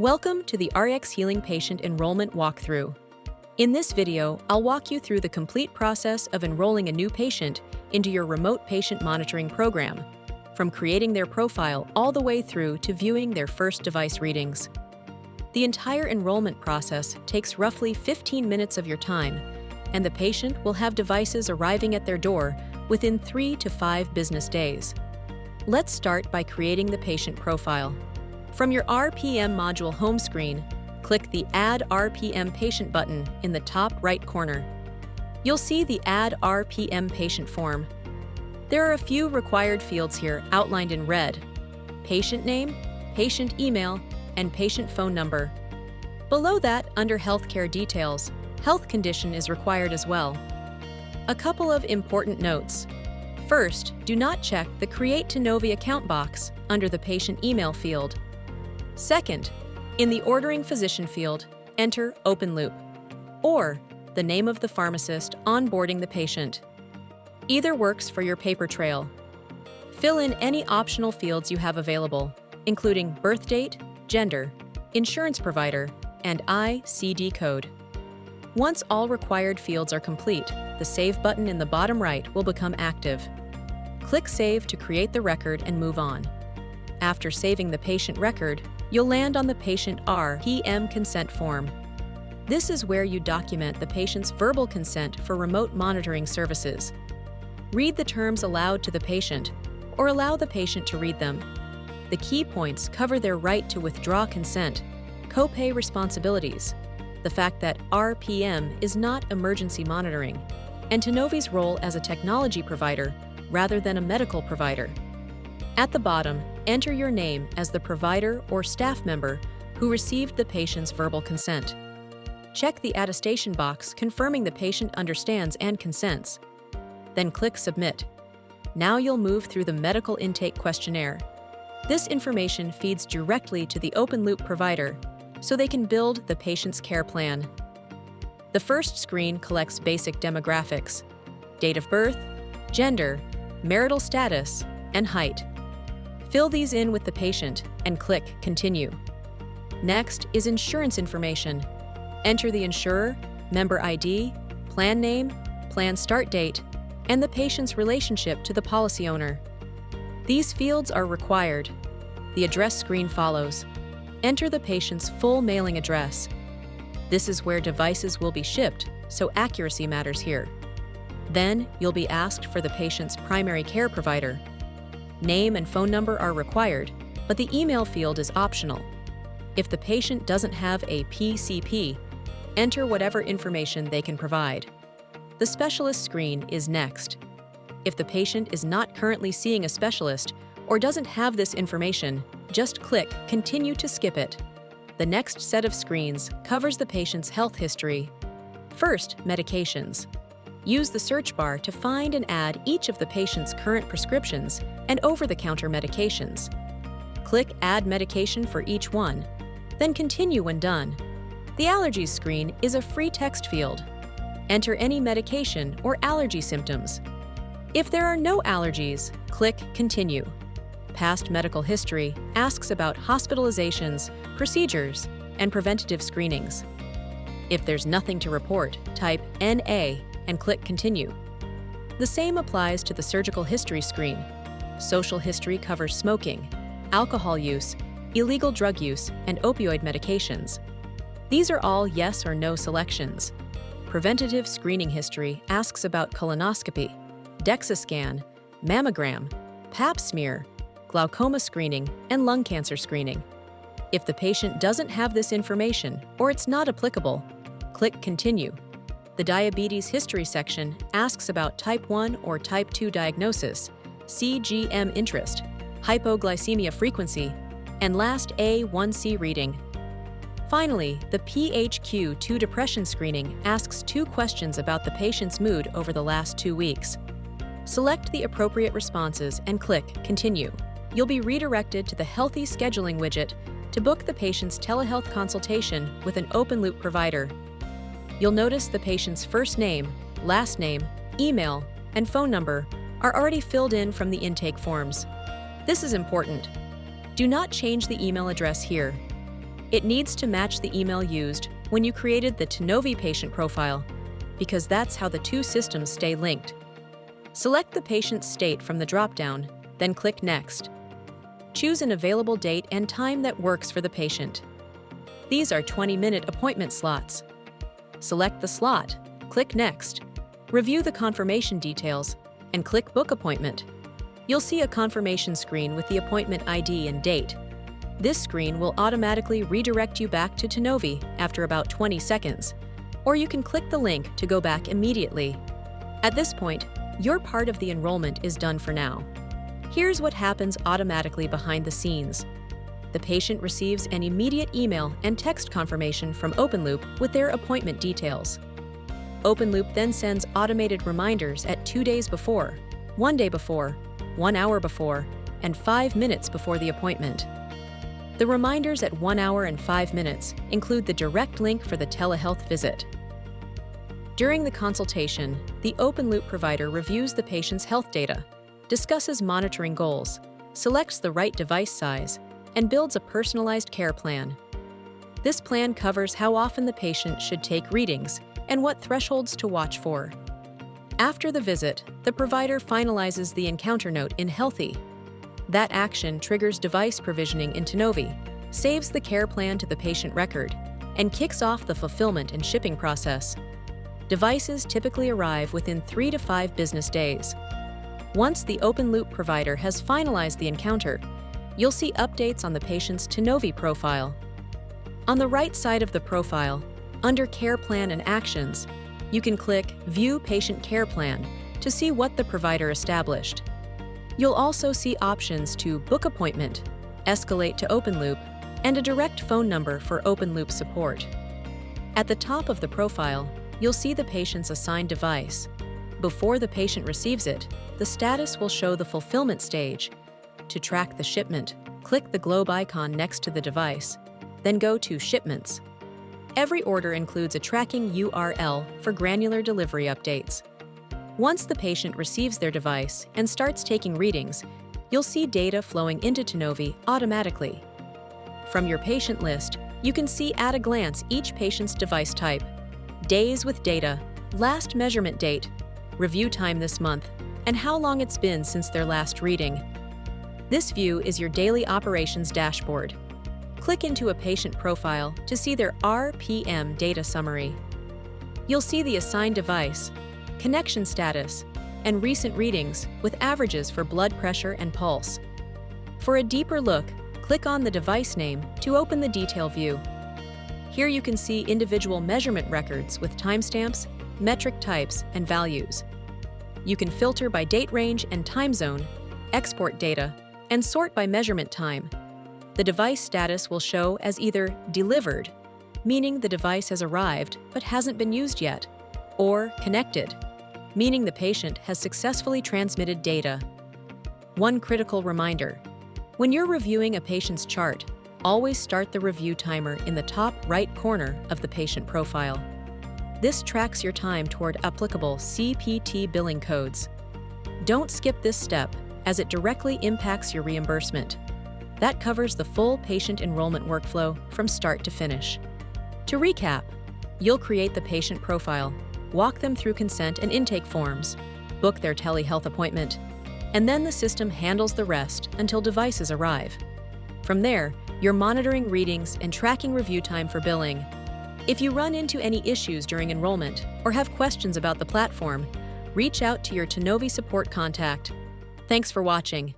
Welcome to the RxHealing Patient Enrollment Walkthrough. In this video, I'll walk you through the complete process of enrolling a new patient into your remote patient monitoring program, from creating their profile all the way through to viewing their first device readings. The entire enrollment process takes roughly 15 minutes of your time, and the patient will have devices arriving at their door within 3 to 5 business days. Let's start by creating the patient profile. From your RPM module home screen, click the Add RPM Patient button in the top right corner. You'll see the Add RPM Patient form. There are a few required fields here outlined in red: patient name, patient email, and patient phone number. Below that, under Healthcare Details, health condition is required as well. A couple of important notes. First, do not check the Create to Novi account box under the patient email field. Second, in the Ordering Physician field, enter Open Loop, or the name of the pharmacist onboarding the patient. Either works for your paper trail. Fill in any optional fields you have available, including birth date, gender, insurance provider, and ICD code. Once all required fields are complete, the Save button in the bottom right will become active. Click Save to create the record and move on. After saving the patient record, you'll land on the patient RPM consent form. This is where you document the patient's verbal consent for remote monitoring services. Read the terms aloud to the patient, or allow the patient to read them. The key points cover their right to withdraw consent, copay responsibilities, the fact that RPM is not emergency monitoring, and Tanovi's role as a technology provider rather than a medical provider. At the bottom, enter your name as the provider or staff member who received the patient's verbal consent. Check the attestation box confirming the patient understands and consents. Then click Submit. Now you'll move through the medical intake questionnaire. This information feeds directly to the open loop provider so they can build the patient's care plan. The first screen collects basic demographics: date of birth, gender, marital status, and height. Fill these in with the patient and click Continue. Next is insurance information. Enter the insurer, member ID, plan name, plan start date, and the patient's relationship to the policy owner. These fields are required. The address screen follows. Enter the patient's full mailing address. This is where devices will be shipped, so accuracy matters here. Then, you'll be asked for the patient's primary care provider. Name and phone number are required, but the email field is optional. If the patient doesn't have a PCP, enter whatever information they can provide. The specialist screen is next. If the patient is not currently seeing a specialist or doesn't have this information, just click Continue to skip it. The next set of screens covers the patient's health history. First, medications. Use the search bar to find and add each of the patient's current prescriptions and over-the-counter medications. Click Add Medication for each one, then Continue when done. The Allergies screen is a free text field. Enter any medication or allergy symptoms. If there are no allergies, click Continue. Past medical history asks about hospitalizations, procedures, and preventative screenings. If there's nothing to report, type NA and click Continue. The same applies to the surgical history screen. Social history covers smoking, alcohol use, illegal drug use, and opioid medications. These are all yes or no selections. Preventative screening history asks about colonoscopy, DEXA scan, mammogram, pap smear, glaucoma screening, and lung cancer screening. If the patient doesn't have this information or it's not applicable, click Continue. The diabetes history section asks about type 1 or type 2 diagnosis, CGM interest, hypoglycemia frequency, and last A1C reading. Finally, the PHQ-2 depression screening asks 2 questions about the patient's mood over the last 2 weeks. Select the appropriate responses and click Continue. You'll be redirected to the Healthy Scheduling widget to book the patient's telehealth consultation with an open loop provider. You'll notice the patient's first name, last name, email, and phone number are already filled in from the intake forms. This is important. Do not change the email address here. It needs to match the email used when you created the Tenovi patient profile, because that's how the two systems stay linked. Select the patient's state from the drop-down, then click Next. Choose an available date and time that works for the patient. These are 20-minute appointment slots. Select the slot, click Next. Review the confirmation details, and click Book Appointment. You'll see a confirmation screen with the appointment ID and date. This screen will automatically redirect you back to Tenovi after about 20 seconds, or you can click the link to go back immediately. At this point, your part of the enrollment is done for now. Here's what happens automatically behind the scenes. The patient receives an immediate email and text confirmation from OpenLoop with their appointment details. OpenLoop then sends automated reminders at 2 days before, 1 day before, 1 hour before, and 5 minutes before the appointment. The reminders at 1 hour and 5 minutes include the direct link for the telehealth visit. During the consultation, the OpenLoop provider reviews the patient's health data, discusses monitoring goals, selects the right device size, and builds a personalized care plan. This plan covers how often the patient should take readings and what thresholds to watch for. After the visit, the provider finalizes the encounter note in Healthy. That action triggers device provisioning in Tenovi, saves the care plan to the patient record, and kicks off the fulfillment and shipping process. Devices typically arrive within 3 to 5 business days. Once the OpenLoop provider has finalized the encounter, you'll see updates on the patient's Tenovi profile. On the right side of the profile, under Care Plan and Actions, you can click View Patient Care Plan to see what the provider established. You'll also see options to book appointment, escalate to OpenLoop, and a direct phone number for OpenLoop support. At the top of the profile, you'll see the patient's assigned device. Before the patient receives it, the status will show the fulfillment stage. To track the shipment, click the globe icon next to the device, then go to Shipments. Every order includes a tracking URL for granular delivery updates. Once the patient receives their device and starts taking readings, you'll see data flowing into Tenovi automatically. From your patient list, you can see at a glance each patient's device type, days with data, last measurement date, review time this month, and how long it's been since their last reading. This view is your daily operations dashboard. Click into a patient profile to see their RPM data summary. You'll see the assigned device, connection status, and recent readings with averages for blood pressure and pulse. For a deeper look, click on the device name to open the detail view. Here you can see individual measurement records with timestamps, metric types, and values. You can filter by date range and time zone, export data, and sort by measurement time. The device status will show as either delivered, meaning the device has arrived but hasn't been used yet, or connected, meaning the patient has successfully transmitted data. One critical reminder: when you're reviewing a patient's chart, always start the review timer in the top right corner of the patient profile. This tracks your time toward applicable CPT billing codes. Don't skip this step, as it directly impacts your reimbursement. That covers the full patient enrollment workflow from start to finish. To recap, you'll create the patient profile, walk them through consent and intake forms, book their telehealth appointment, and then the system handles the rest until devices arrive. From there, you're monitoring readings and tracking review time for billing. If you run into any issues during enrollment or have questions about the platform, reach out to your Tenovi support contact. Thanks for watching.